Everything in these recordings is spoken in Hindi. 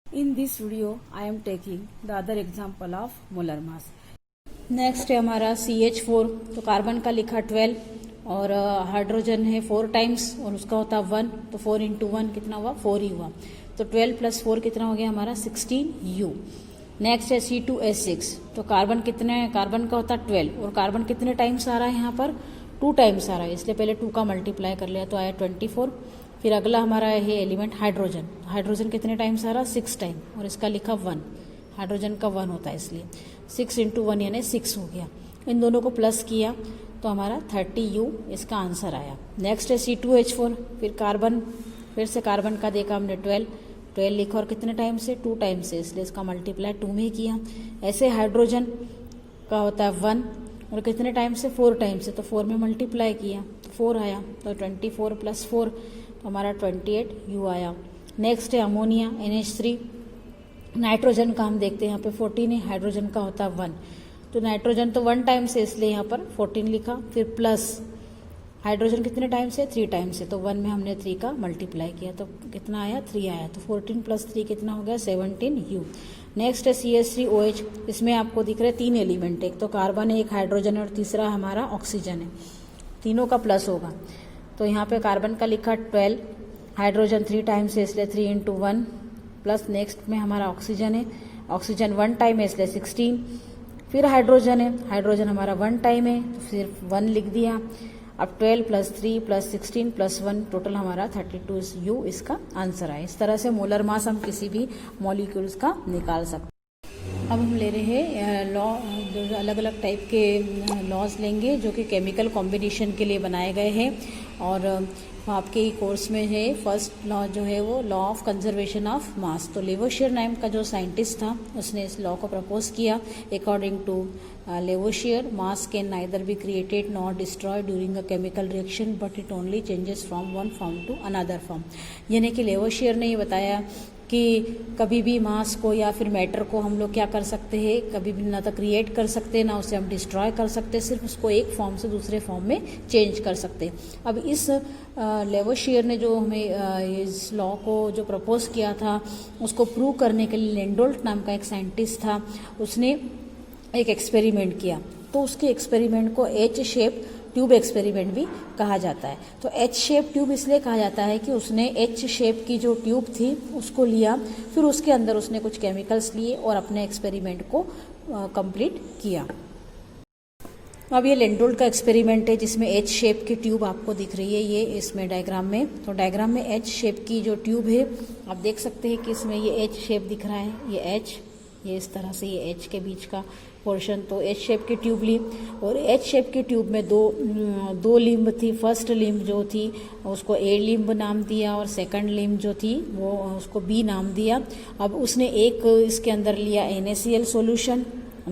In this video, I am taking the other example of molar mass. Next है हमारा CH4, तो कार्बन का लिखा 12 और हाइड्रोजन है 4 टाइम्स और उसका होता 1, तो 4 इंटू 1 कितना हुआ, 4 ही हुआ। तो 12 प्लस 4 कितना हो गया हमारा 16U। नेक्स्ट है C2H6, तो कार्बन कार्बन का होता 12 और कार्बन कितने टाइम्स आ रहा है यहाँ पर 2 टाइम्स आ रहा है, इसलिए पहले 2 का मल्टीप्लाई कर लिया तो आया 24। फिर अगला हमारा है एलिमेंट हाइड्रोजन, हाइड्रोजन कितने टाइम्स आ रहा 6 टाइम और इसका लिखा 1, हाइड्रोजन का 1 होता है इसलिए 6 इंटू 1 यानी 6 हो गया। इन दोनों को प्लस किया तो हमारा 30U इसका आंसर आया। नेक्स्ट है C2H4, फिर कार्बन, फिर से कार्बन का देखा हमने 12 लिखा और कितने टाइम से 2 टाइम से, इसलिए इसका मल्टीप्लाई 2 में किया। ऐसे हाइड्रोजन का होता है 1 और कितने टाइम से 4 टाइम से, तो 4 में मल्टीप्लाई किया तो 4 आया, तो 24 प्लस 4 तो हमारा 28U आया। नेक्स्ट है अमोनिया NH3, नाइट्रोजन का हम देखते हैं यहाँ पे 14 है, हाइड्रोजन का होता है 1, तो नाइट्रोजन तो 1 टाइम से इसलिए यहाँ पर 14 लिखा। फिर प्लस हाइड्रोजन कितने टाइम से 3 टाइम से, तो 1 में हमने 3 का मल्टीप्लाई किया तो कितना आया 3 आया, तो 14 प्लस 3 कितना हो गया 17U। नेक्स्ट है CH3OH, इसमें आपको दिख रहे 3 एलिमेंट, एक तो कार्बन है, एक हाइड्रोजन है और तीसरा हमारा ऑक्सीजन है, तीनों का प्लस होगा। तो यहाँ पे कार्बन का लिखा 12, हाइड्रोजन 3 टाइम से इसलिए 3 इंटू 1 प्लस नेक्स्ट में हमारा ऑक्सीजन है, ऑक्सीजन 1 टाइम है इसलिए 16। फिर हाइड्रोजन है, हाइड्रोजन हमारा 1 टाइम है तो सिर्फ 1 लिख दिया। अब 12 प्लस 3 प्लस 16 प्लस 1 टोटल हमारा 32U इसका आंसर है। इस तरह से मोलर मास हम किसी भी मॉलिक्यूल्स का निकाल सकते हैं। अब हम ले रहे हैं लॉ, जो अलग अलग टाइप के लॉज लेंगे जो कि केमिकल कॉम्बिनेशन के लिए बनाए गए हैं और आपके कोर्स में है। फर्स्ट लॉ जो है वो law of conservation of mass, तो लेवोशियर नाम का जो साइंटिस्ट था उसने इस लॉ को प्रपोज किया। According to Lavoisier, mass can neither be created nor destroy during a chemical reaction but it only changes from one form to another form. यानी कि लेवोशियर ने ये बताया कि कभी भी मास को या फिर मैटर को हम लोग क्या कर सकते हैं, कभी भी ना तो क्रिएट कर सकते हैं ना उसे हम डिस्ट्रॉय कर सकते हैं, सिर्फ उसको एक फॉर्म से दूसरे फॉर्म में चेंज कर सकते हैं। अब इस लेवोशियर ने जो हमें इस लॉ को जो प्रपोज किया था उसको प्रूव करने के लिए लेंडोल्ट नाम का एक साइंटिस्ट था, उसने एक एक्सपेरिमेंट किया। तो उसके एक्सपेरिमेंट को एच शेप ट्यूब एक्सपेरिमेंट भी कहा जाता है। तो एच शेप ट्यूब इसलिए कहा जाता है कि उसने एच शेप की जो ट्यूब थी उसको लिया, फिर उसके अंदर उसने कुछ केमिकल्स लिए और अपने एक्सपेरिमेंट को कंप्लीट किया। अब ये लेंडोल्ट का एक्सपेरिमेंट है जिसमें एच शेप की ट्यूब आपको दिख रही है, ये इसमें डायग्राम में। तो डायग्राम में एच शेप की जो ट्यूब है आप देख सकते हैं कि इसमें ये एच शेप दिख रहा है, ये एच, ये इस तरह से ये एच के बीच का पोर्शन। तो एच शेप की ट्यूब ली और एच शेप की ट्यूब में दो लिम्ब थी। फर्स्ट लिम्ब जो थी उसको ए लिम्ब नाम दिया और सेकंड लिम्ब जो थी वो उसको बी नाम दिया। अब उसने एक इसके अंदर लिया NaCl सॉल्यूशन,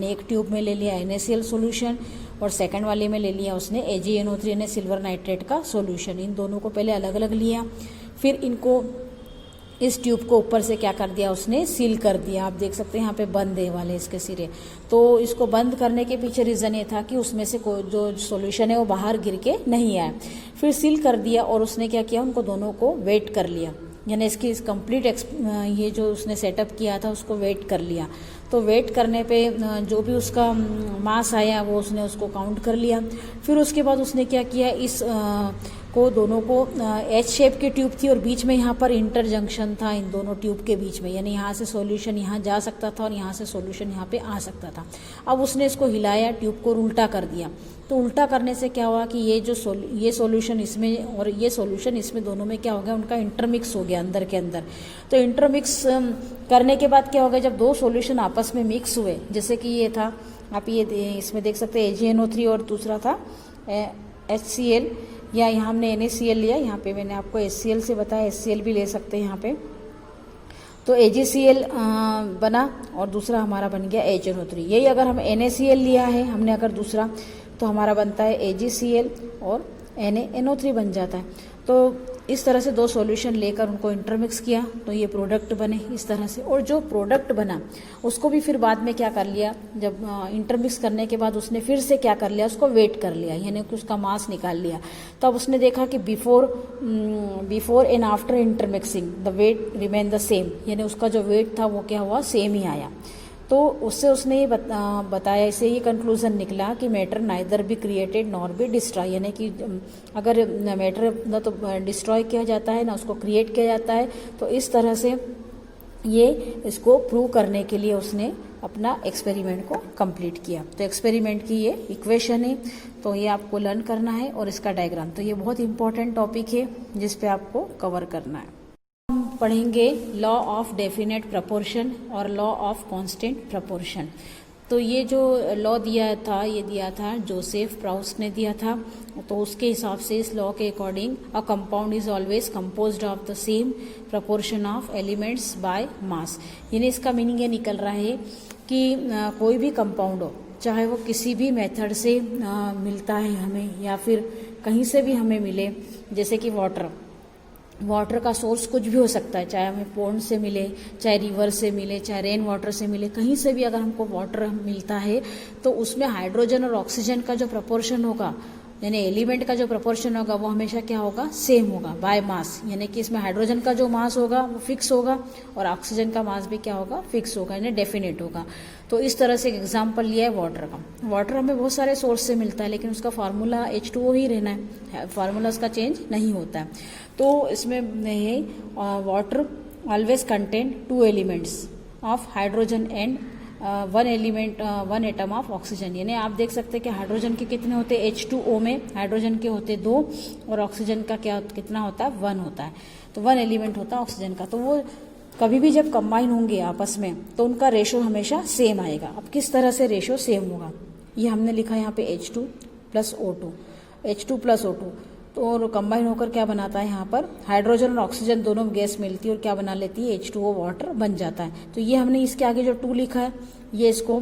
एक ट्यूब में ले लिया NaCl सॉल्यूशन और सेकंड वाले में ले लिया उसने AgNO3 यानी सिल्वर नाइट्रेट का सॉल्यूशन। इन दोनों को पहले अलग अलग लिया, फिर इनको इस ट्यूब को ऊपर से क्या कर दिया उसने सील कर दिया। आप देख सकते हैं यहाँ पे बंद है वाले इसके सिरे। तो इसको बंद करने के पीछे रीज़न ये था कि उसमें से कोई जो सॉल्यूशन है वो बाहर गिर के नहीं आए। फिर सील कर दिया और उसने क्या किया, उनको दोनों को वेट कर लिया, यानी इसकी इस कंप्लीट ये जो उसने सेटअप किया था उसको वेट कर लिया। तो वेट करने पे जो भी उसका मास आया वो उसने उसको काउंट कर लिया। फिर उसके बाद उसने क्या किया, इस को दोनों को एच शेप की ट्यूब थी और बीच में यहाँ पर इंटर जंक्शन था इन दोनों ट्यूब के बीच में, यानी यहाँ से सॉल्यूशन यहाँ जा सकता था और यहाँ से सॉल्यूशन यहाँ पे आ सकता था। अब उसने इसको हिलाया, ट्यूब को उल्टा कर दिया। तो उल्टा करने से क्या हुआ कि ये जो ये सॉल्यूशन इसमें और ये सॉल्यूशन इसमें दोनों में क्या हो गया, उनका इंटरमिक्स हो गया अंदर के अंदर। तो इंटरमिक्स करने के बाद क्या हो गया, जब दो सॉल्यूशन आपस में मिक्स हुए, जैसे कि ये था, आप ये इसमें देख सकते हैं AgNO3 और दूसरा था HCl, या यहाँ हमने NaCl लिया, यहाँ पे मैंने आपको HCl से बताया, HCl भी ले सकते हैं यहाँ पे। तो AgCl बना और दूसरा हमारा बन गया HNO3। यही अगर हम NaCl लिया है हमने अगर दूसरा, तो हमारा बनता है AgCl और NaNO3 बन जाता है। तो इस तरह से दो सॉल्यूशन लेकर उनको इंटरमिक्स किया तो ये प्रोडक्ट बने इस तरह से। और जो प्रोडक्ट बना उसको भी फिर बाद में क्या कर लिया, जब इंटरमिक्स करने के बाद उसने फिर से क्या कर लिया, उसको वेट कर लिया, यानी कि उसका मास निकाल लिया। तब उसने देखा कि before and after intermixing the weight remain the same, यानी उसका जो वेट था वो क्या हुआ, सेम ही आया। तो उससे उसने ये बताया, इससे ये कंक्लूजन निकला कि matter neither be created nor be destroy, यानी कि अगर मैटर ना तो डिस्ट्रॉय किया जाता है ना उसको क्रिएट किया जाता है। तो इस तरह से ये इसको प्रूव करने के लिए उसने अपना एक्सपेरिमेंट को कंप्लीट किया। तो एक्सपेरिमेंट की ये इक्वेशन है, तो ये आपको लर्न करना है, और इसका डायग्राम। तो ये बहुत इंपॉर्टेंट टॉपिक है जिस पे आपको कवर करना है। पढ़ेंगे लॉ ऑफ डेफिनेट प्रपोर्शन और लॉ ऑफ कांस्टेंट प्रपोर्शन। तो ये जो लॉ दिया था, ये दिया था जोसेफ प्राउस ने दिया था। तो उसके हिसाब से इस लॉ के according a compound is always composed of the same proportion of elements by mass, यानी इसका मीनिंग ये निकल रहा है कि कोई भी कंपाउंड हो, चाहे वो किसी भी मेथड से मिलता है हमें या फिर कहीं से भी हमें मिले, जैसे कि वाटर का सोर्स कुछ भी हो सकता है, चाहे हमें पॉन्ड से मिले, चाहे रिवर से मिले, चाहे रेन वाटर से मिले, कहीं से भी अगर हमको वाटर मिलता है तो उसमें हाइड्रोजन और ऑक्सीजन का जो प्रपोर्शन होगा, यानी एलिमेंट का जो प्रपोर्शन होगा वो हमेशा क्या होगा, सेम होगा बाय मास, यानी कि इसमें हाइड्रोजन का जो मास होगा वो फिक्स होगा और ऑक्सीजन का मास भी क्या होगा, फिक्स होगा, यानी डेफिनेट होगा। तो इस तरह से एक एग्जांपल लिया है वाटर का। वाटर हमें बहुत सारे सोर्स से मिलता है, लेकिन उसका फार्मूला H2O ही रहना है, फार्मूला उसका चेंज नहीं होता है। तो इसमें है water always contain 2 elements of hydrogen and one atom of oxygen, यानी आप देख सकते हैं कि हाइड्रोजन के कितने होते हैं, H2O में हाइड्रोजन के होते 2 और ऑक्सीजन का कितना होता है, 1 होता है। तो 1 एलिमेंट होता है ऑक्सीजन का। तो वो कभी भी जब कंबाइन होंगे आपस में तो उनका रेशो हमेशा सेम आएगा। अब किस तरह से रेशो सेम होगा, ये हमने लिखा है यहाँ पे H2 + O2, H2 + O2। तो और कंबाइन होकर क्या बनाता है, यहाँ पर हाइड्रोजन और ऑक्सीजन दोनों गैस मिलती है और क्या बना लेती है, H2O वाटर बन जाता है। तो ये हमने इसके आगे जो 2 लिखा है, ये इसको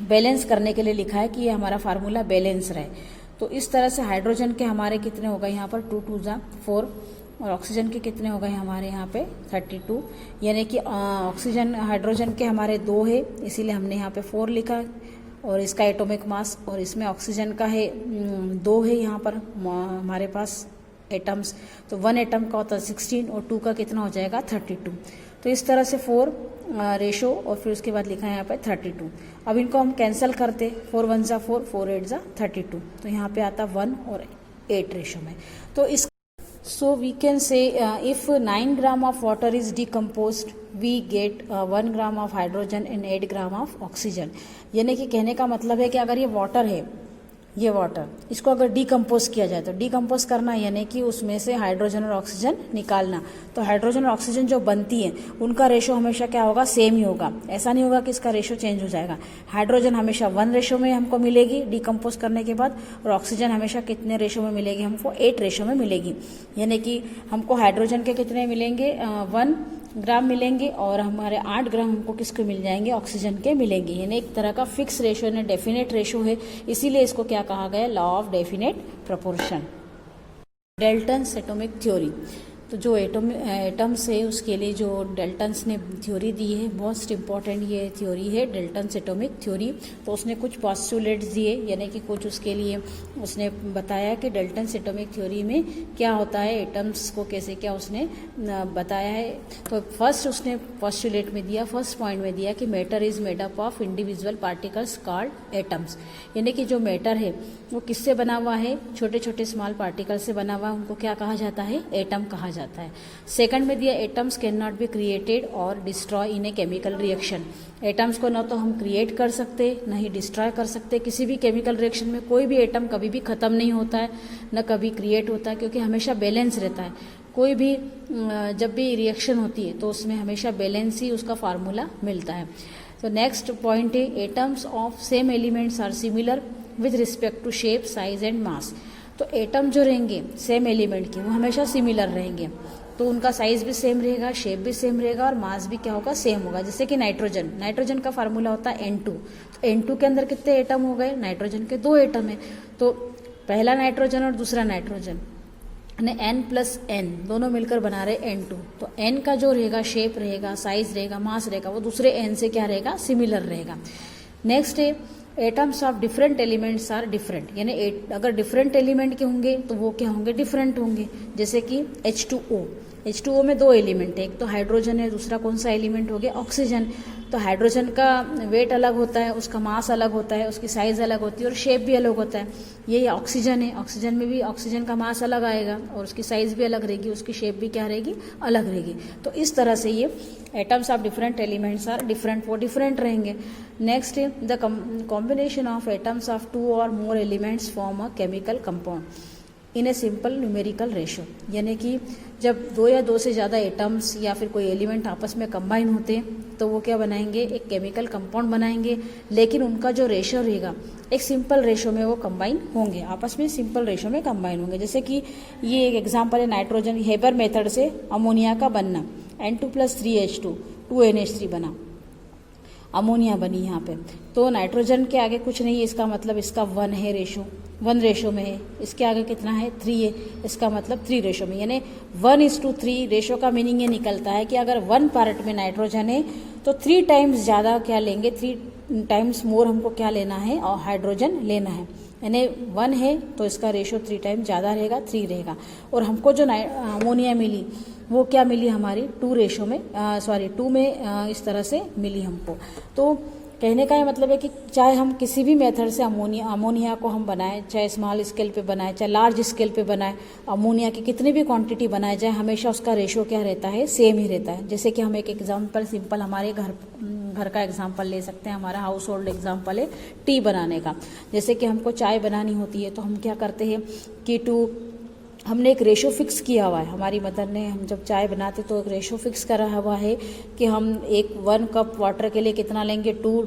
बैलेंस करने के लिए लिखा है कि ये हमारा फार्मूला बैलेंस रहे। तो इस तरह से हाइड्रोजन के हमारे कितने हो गए यहाँ पर 2 2 4 और ऑक्सीजन के कितने हो गए हमारे यहाँ पे 32, यानी कि ऑक्सीजन हाइड्रोजन के हमारे 2 है, इसीलिए हमने यहाँ पे 4 लिखा, और इसका एटॉमिक मास, और इसमें ऑक्सीजन का है 2 है यहाँ पर हमारे पास एटम्स। तो 1 एटम का होता है 16 और 2 का कितना हो जाएगा 32। तो इस तरह से 4 रेशो और फिर उसके बाद लिखा है यहाँ पे 32। अब इनको हम कैंसिल करते, 4 1 = 4, 4 8 = 32। तो यहाँ पे आता 1 और 8 रेशो में। तो इस So we can say if 9 gram of water is decomposed, we get 1 gram of hydrogen and 8 gram of oxygen। यानी कि कहने का मतलब है कि अगर ये वाटर है, ये वाटर, इसको अगर डिकम्पोज किया जाए, तो डिकम्पोज करना यानी कि उसमें से हाइड्रोजन और ऑक्सीजन निकालना। तो हाइड्रोजन और ऑक्सीजन जो बनती है उनका रेशो हमेशा क्या होगा, सेम ही होगा। ऐसा नहीं होगा कि इसका रेशो चेंज हो जाएगा। हाइड्रोजन हमेशा 1 रेशो में हमको मिलेगी डिकम्पोज करने के बाद, और ऑक्सीजन हमेशा कितने रेशो में मिलेगी, हमको 8 रेशो में मिलेगी। यानी कि हमको हाइड्रोजन के कितने मिलेंगे, 1 ग्राम मिलेंगे, और हमारे 8 ग्राम हमको किसके मिल जाएंगे, ऑक्सीजन के मिलेंगे। यानी एक तरह का फिक्स रेशो है, डेफिनेट रेशो है, इसीलिए इसको क्या कहा गया, law of definite proportion. Dalton's atomic theory. तो जो एटम्स है उसके लिए जो डाल्टन्स ने थ्योरी दी है, बहुत इंपॉर्टेंट ये थ्योरी है डाल्टन्स एटॉमिक थ्योरी। तो उसने कुछ पॉस्टुलेट्स दिए, यानी कि कुछ उसके लिए उसने बताया कि डाल्टन्स एटॉमिक थ्योरी में क्या होता है, एटम्स को कैसे क्या उसने बताया है। तो फर्स्ट उसने पॉस्टुलेट में दिया, फर्स्ट पॉइंट में दिया कि matter is made up of individual particles called atoms, यानी कि जो मैटर है वो किससे बना हुआ है, छोटे छोटे स्मॉल पार्टिकल से बना हुआ, उनको क्या कहा जाता है, एटम कहा जाता है। सेकंड में दिया atoms can not be created और destroy in a chemical reaction. Atoms को न तो हम क्रिएट कर सकते न ही डिस्ट्रॉय कर सकते। किसी भी केमिकल रिएक्शन में कोई भी एटम कभी भी खत्म नहीं होता है, न कभी क्रिएट होता है, क्योंकि हमेशा बैलेंस रहता है। कोई भी जब भी रिएक्शन होती है तो उसमें हमेशा बैलेंस ही उसका फार्मूला मिलता है। तो नेक्स्ट पॉइंट है atoms of same elements are similar with respect to shape, size and mass. तो एटम जो रहेंगे सेम एलिमेंट के वो हमेशा सिमिलर रहेंगे, तो उनका साइज भी सेम रहेगा, शेप भी सेम रहेगा और मास भी क्या होगा, सेम होगा। जैसे कि नाइट्रोजन का फार्मूला होता है N2। तो N2 के अंदर कितने एटम हो गए, नाइट्रोजन के 2 एटम है। तो पहला नाइट्रोजन और दूसरा नाइट्रोजन n+n दोनों मिलकर बना रहे n2, तो n का जो रहेगा शेप रहेगा, साइज रहेगा, मास रहेगा, वो दूसरे n से क्या रहेगा, सिमिलर रहेगा। नेक्स्ट है atoms of different elements are different, यानी अगर डिफरेंट एलिमेंट के होंगे तो वो क्या होंगे, डिफरेंट होंगे। जैसे कि H2O में दो एलिमेंट है, एक तो हाइड्रोजन है, दूसरा कौन सा एलिमेंट हो गया, ऑक्सीजन। तो हाइड्रोजन का वेट अलग होता है, उसका मास अलग होता है, उसकी साइज अलग होती है और शेप भी अलग होता है। ये ऑक्सीजन है, ऑक्सीजन में भी ऑक्सीजन का मास अलग आएगा और उसकी साइज भी अलग रहेगी, उसकी शेप भी क्या रहेगी, अलग रहेगी। तो इस तरह से ये atoms of different elements are different, वो डिफरेंट रहेंगे। नेक्स्ट है the combination of atoms of 2 और more elements form a chemical compound in a simple numerical ratio, यानी कि जब 2 या 2 से ज़्यादा एटम्स या फिर कोई एलिमेंट आपस में कंबाइन होते हैं तो वो क्या बनाएंगे, एक केमिकल कंपाउंड बनाएंगे, लेकिन उनका जो रेशो रहेगा एक सिंपल रेशो में वो कंबाइन होंगे, आपस में सिंपल रेशो में कंबाइन होंगे। जैसे कि ये एक एग्जांपल है नाइट्रोजन, हेबर मेथड से अमोनिया का बनना, N2+3H2 2NH3 बना, अमोनिया बनी यहाँ पे। तो नाइट्रोजन के आगे कुछ नहीं है, इसका मतलब इसका 1 है रेशो, 1 रेशो में है। इसके आगे कितना है, 3 है, इसका मतलब 3 रेशो में, यानी 1:3 रेशो का मीनिंग ये निकलता है कि अगर 1 पार्ट में नाइट्रोजन है तो 3 टाइम्स ज़्यादा क्या लेंगे, 3 टाइम्स मोर हमको क्या लेना है, और हाइड्रोजन लेना है। यानी 1 है तो इसका रेशो 3 टाइम्स ज़्यादा रहेगा, 3 रहेगा। और हमको जो अमोनिया मिली वो क्या मिली हमारी, 2 रेशो में, 2 में इस तरह से मिली हमको। तो कहने का ये मतलब है कि चाहे हम किसी भी मेथड से अमोनिया को हम बनाएं, चाहे स्मॉल स्केल पे बनाएं, चाहे लार्ज स्केल पे बनाएं, अमोनिया की कितनी भी क्वांटिटी बनाए जाए, हमेशा उसका रेशो क्या रहता है, सेम ही रहता है। जैसे कि हम एक एग्जांपल सिंपल हमारे घर का एग्जांपल ले सकते हैं, हमारा हाउस होल्ड एग्जांपल है टी बनाने का। जैसे कि हमको चाय बनानी होती है तो हम क्या करते हैं कि हमने एक रेशो फिक्स किया हुआ है, हमारी मदर ने, हम जब चाय बनाते तो एक रेशो फिक्स करा हुआ है कि हम 1 कप वाटर के लिए कितना लेंगे, 2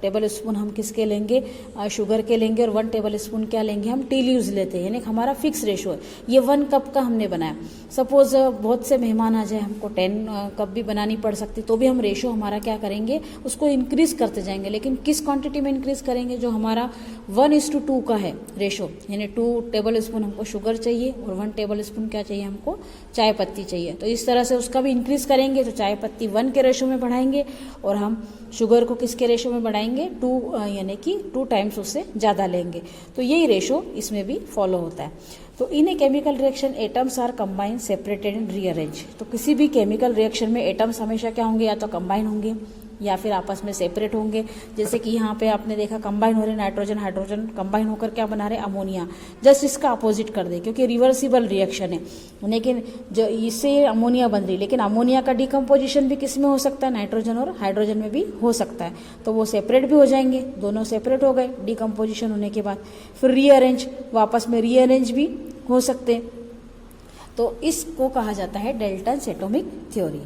टेबल स्पून हम किसके लेंगे, शुगर के लेंगे, और 1 टेबल स्पून क्या लेंगे, हम टी लीव्स लेते हैं, यानी हमारा फिक्स रेशो है। ये 1 कप का हमने बनाया। सपोज बहुत से मेहमान आ जाए, हमको 10 कप भी बनानी पड़ सकती, तो भी हम रेशो हमारा क्या करेंगे, उसको इंक्रीज करते जाएंगे। लेकिन किस क्वांटिटी में इंक्रीज करेंगे, जो हमारा 1:2 का है रेशो, यानी 2 टेबल स्पून हमको शुगर चाहिए और 1 टेबल स्पून क्या चाहिए, हमको चाय पत्ती चाहिए। तो इस तरह से उसका भी इंक्रीज करेंगे, तो चाय पत्ती 1 के रेशो में बढ़ाएंगे और हम शुगर को किसके रेशो में बढ़ाएंगे, 2, यानी कि 2 टाइम्स उससे ज़्यादा लेंगे। तो यही रेशो इसमें भी फॉलो होता है। तो in a chemical reaction atoms are combine, separated and rearrange. तो किसी भी केमिकल रिएक्शन में एटम्स हमेशा क्या होंगे, या तो कंबाइन होंगे या फिर आपस में सेपरेट होंगे। जैसे कि यहाँ पे आपने देखा कंबाइन हो रहे नाइट्रोजन हाइड्रोजन, कंबाइन होकर क्या बना रहे, अमोनिया। जस्ट इसका अपोजिट कर दे, क्योंकि रिवर्सिबल रिएक्शन है, लेकिन जो इससे अमोनिया बन रही, लेकिन अमोनिया का डिकम्पोजिशन भी किस में हो सकता है, नाइट्रोजन और हाइड्रोजन में भी हो सकता है। तो वो सेपरेट भी हो जाएंगे, दोनों सेपरेट हो गए डिकम्पोजिशन होने के बाद। फिर रीअरेंज, वापस में रीअरेंज भी हो सकते हैं। तो इसको कहा जाता है डेल्टन्स एटॉमिक थ्योरी।